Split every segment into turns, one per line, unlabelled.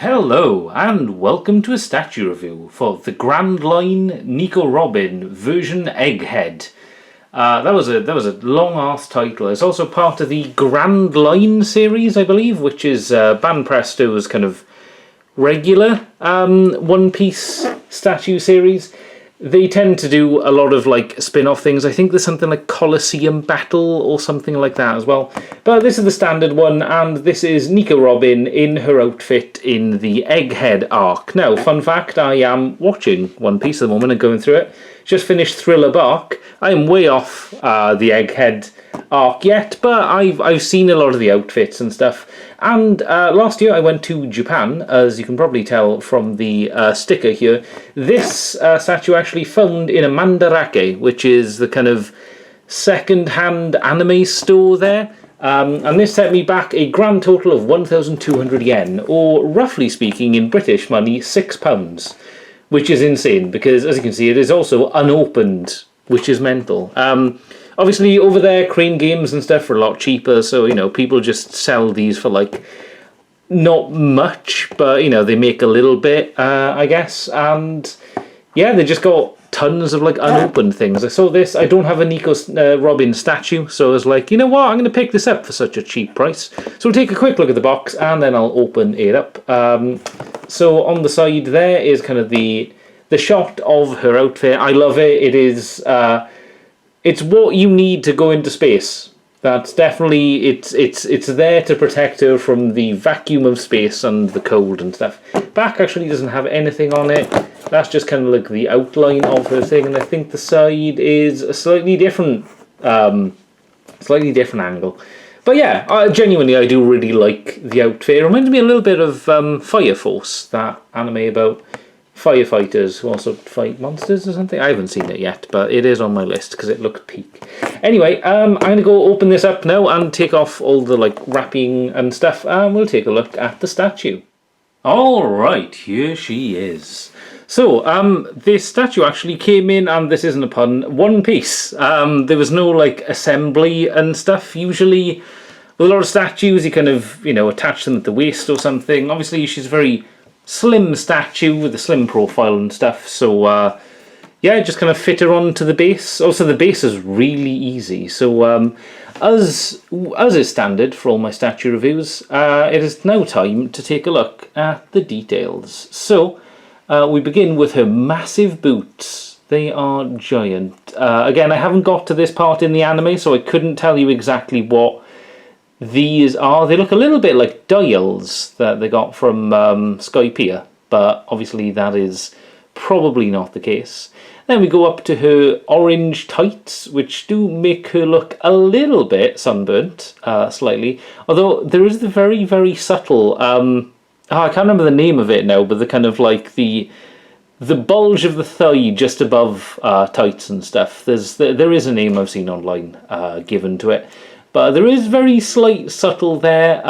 Hello, and welcome to a statue review for the Grandline Nico Robin version Egghead. That was a long-ass title. It's also part of the Grandline series, I believe, which is Banpresto's kind of regular One Piece statue series. They tend to do a lot of like spin-off things. I think there's something like Colosseum Battle or something like that as well. But this is the standard one, and this is Nico Robin in her outfit in the Egghead Arc. Now, fun fact, I am watching One Piece at the moment and going through it. Just finished Thriller Bark. I am way off the Egghead Arc yet, but I've seen a lot of the outfits and stuff. And last year I went to Japan, as you can probably tell from the sticker here. This statue actually found in a Mandarake, which is the kind of second-hand anime store there. And this set me back a grand total of 1,200 yen, or roughly speaking in British money, £6. Which is insane, because as you can see it is also unopened, which is mental. Obviously, over there, Crane Games and stuff are a lot cheaper, so, you know, people just sell these for, like, not much, but, you know, they make a little bit, I guess, and, yeah, they just got tons of, like, unopened things. I saw this, I don't have a Nico Robin statue, so I was like, you know what, I'm going to pick this up for such a cheap price. So we'll take a quick look at the box, and then I'll open it up. So on the side there is kind of the shot of her outfit. I love it. It is... it's what you need to go into space. That's definitely it's there to protect her from the vacuum of space and the cold and stuff. Back actually doesn't have anything on it. That's just kind of like the outline of her thing, and I think the side is a slightly different angle. But yeah, genuinely I do really like the outfit. It reminds me a little bit of Fire Force, that anime about firefighters who also fight monsters or something. I haven't seen it yet, but it is on my list because it looked peak. Anyway, I'm going to go open this up now and take off all the like wrapping and stuff, and we'll take a look at the statue. Alright, here she is. So, this statue actually came in, and this isn't a pun, one piece. There was no like assembly and stuff. Usually, with a lot of statues, you kind of, you know, attach them at the waist or something. Obviously, she's very slim statue with a slim profile and stuff, so yeah, just kind of fit her onto the base. Also, the base is really easy, so as is standard for all my statue reviews, it is now time to take a look at the details. So we begin with her massive boots. They are giant. Again, I haven't got to this part in the anime, so I couldn't tell you exactly what these are. They look a little bit like dials that they got from Skypiea, but obviously that is probably not the case. Then we go up to her orange tights, which do make her look a little bit sunburnt, slightly. Although there is the very, very subtle, I can't remember the name of it now, but the kind of like the bulge of the thigh just above tights and stuff. There is a name I've seen online given to it. But there is very slight subtle there.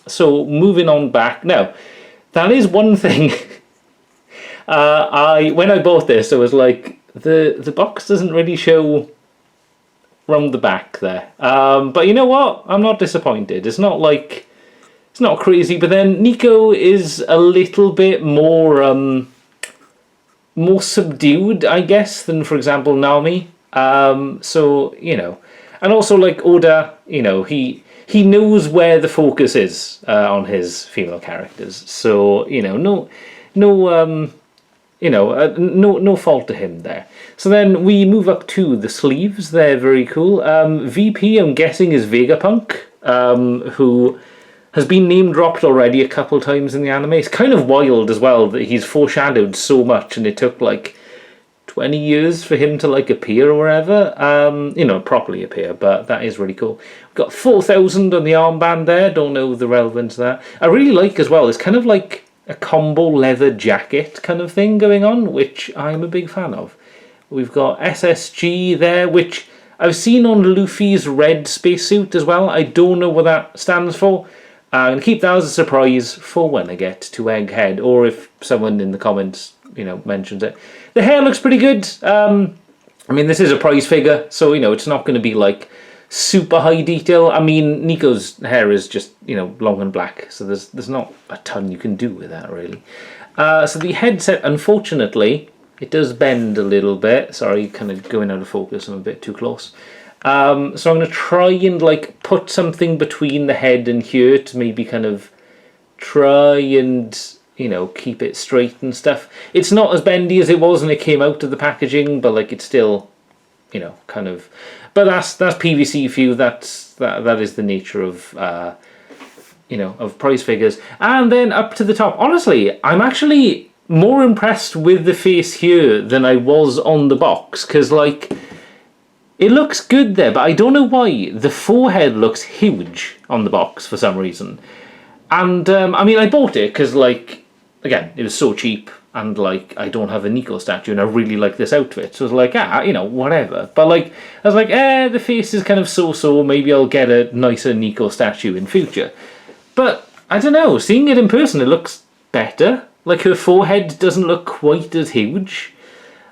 So moving on back. Now, that is one thing. When I bought this, I was like, the box doesn't really show round the back there. But you know what? I'm not disappointed. It's not like, it's not crazy. But then Nico is a little bit more subdued, I guess, than, for example, Nami. So, you know. And also, like, Oda, you know, he knows where the focus is on his female characters. So, you know, no fault to him there. So then we move up to the sleeves. They're very cool. VP, I'm guessing, is Vegapunk, who has been name-dropped already a couple times in the anime. It's kind of wild as well that he's foreshadowed so much, and it took, like, 20 years for him to like appear or whatever, you know, properly appear, but that is really cool. We've got 4,000 on the armband there, don't know the relevance of that. I really like as well, it's kind of like a combo leather jacket kind of thing going on, which I'm a big fan of. We've got SSG there, which I've seen on Luffy's red spacesuit as well. I don't know what that stands for. I'm going to keep that as a surprise for when I get to Egghead, or if someone in the comments, you know, mentions it. The hair looks pretty good. I mean, this is a prize figure, so, you know, it's not going to be like super high detail. I mean, Nico's hair is just, you know, long and black, so there's not a ton you can do with that, really. So the headset, unfortunately, it does bend a little bit. Sorry, kind of going out of focus, I'm a bit too close. So I'm going to try and, like, put something between the head and here to maybe kind of try and, you know, keep it straight and stuff. It's not as bendy as it was when it came out of the packaging, but, like, it's still, you know, kind of... But that's PVC for you. That is the nature of, you know, of price figures. And then up to the top. Honestly, I'm actually more impressed with the face here than I was on the box. Because, like, it looks good there, but I don't know why. The forehead looks huge on the box for some reason. And, I mean, I bought it because, like, again, it was so cheap. And, like, I don't have a Nico statue, and I really like this outfit. So I was like, you know, whatever. But, like, I was like, the face is kind of so-so. Maybe I'll get a nicer Nico statue in future. But, I don't know. Seeing it in person, it looks better. Like, her forehead doesn't look quite as huge.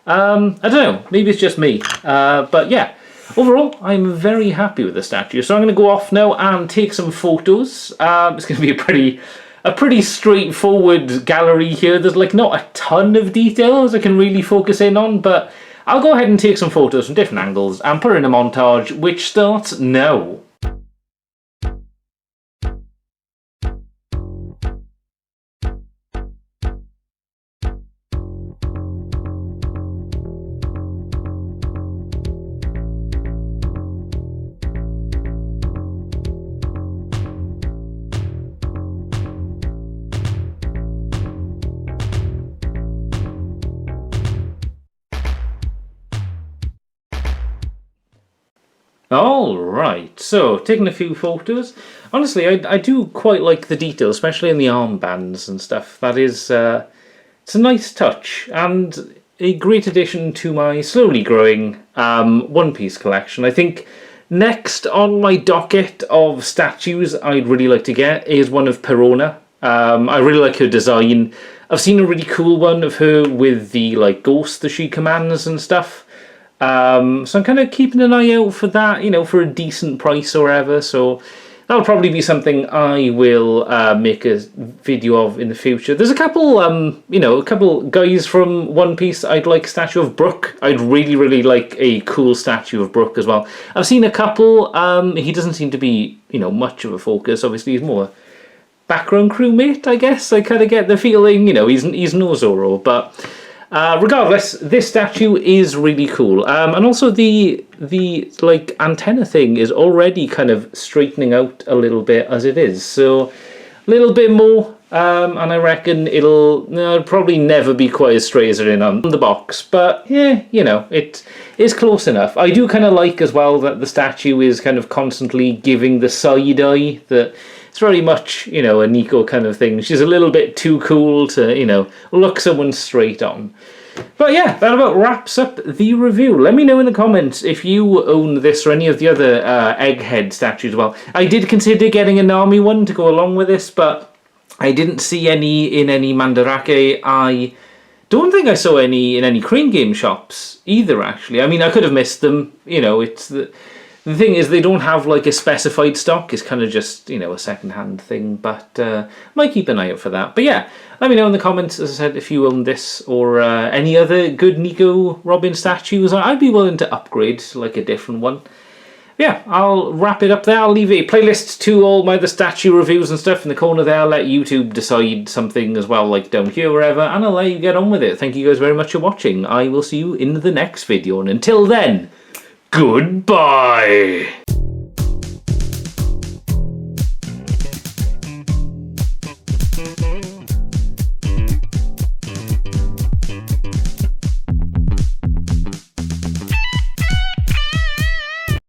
I don't know. Maybe it's just me. But, yeah. Overall, I'm very happy with the statue. So I'm going to go off now and take some photos. It's going to be a pretty straightforward gallery here. There's, like, not a ton of details I can really focus in on, but I'll go ahead and take some photos from different angles and put in a montage, which starts now. Alright, so taking a few photos. Honestly, I do quite like the detail, especially in the armbands and stuff. That is, it's a nice touch and a great addition to my slowly growing One Piece collection. I think next on my docket of statues I'd really like to get is one of Perona. I really like her design. I've seen a really cool one of her with the, like, ghost that she commands and stuff. So I'm kind of keeping an eye out for that, you know, for a decent price or whatever. So that'll probably be something I will make a video of in the future. There's a couple, you know, a couple guys from One Piece I'd like a statue of Brook. I'd really, really like a cool statue of Brook as well. I've seen a couple. He doesn't seem to be, you know, much of a focus. Obviously, he's more background crewmate, I guess. I kind of get the feeling, you know, he's no Zoro, but... regardless, this statue is really cool. And also the like antenna thing is already kind of straightening out a little bit as it is. So a little bit more, and I reckon it'll probably never be quite as straight as it is on the box. But yeah, you know, it is close enough. I do kind of like as well that the statue is kind of constantly giving the side eye that... It's very much, you know, a Nico kind of thing. She's a little bit too cool to, you know, look someone straight on. But yeah, that about wraps up the review. Let me know in the comments if you own this or any of the other Egghead statues. Well, I did consider getting a Nami one to go along with this, but I didn't see any in any Mandarake. I don't think I saw any in any Crane Game shops either, actually. I mean, I could have missed them. You know, it's... The thing is, they don't have, like, a specified stock. It's kind of just, you know, a second-hand thing. But might keep an eye out for that. But yeah, let me know in the comments, as I said, if you own this or any other good Nico Robin statues. I'd be willing to upgrade to, like, a different one. Yeah, I'll wrap it up there. I'll leave a playlist to all my other statue reviews and stuff in the corner there. I'll let YouTube decide something as well, like down here, wherever. And I'll let you get on with it. Thank you guys very much for watching. I will see you in the next video. And until then... Goodbye!